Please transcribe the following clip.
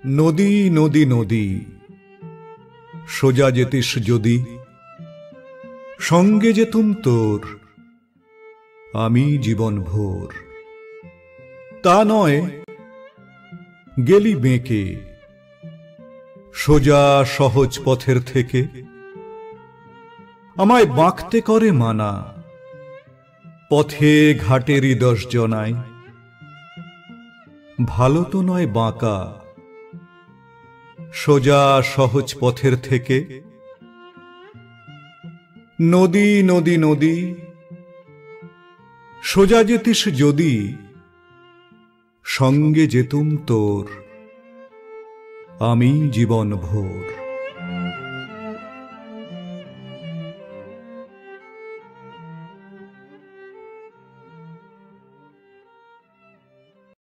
নদী নদী নদী সোজা যেতিস যদি, সঙ্গে যেতুম তোর আমি জীবন ভোর। তা নয় গেলি বেঁকে সোজা সহজ পথের থেকে, আমায় বাঁকতে করে মানা পথে ঘাটেরই 10 জনায়। ভালো তো নয় বাঁকা সোজা সহজ পথের থেকে। নদী নদী নদী সোজা যেতিস যদি, সঙ্গে যেতুম তোর আমি জীবন ভোর।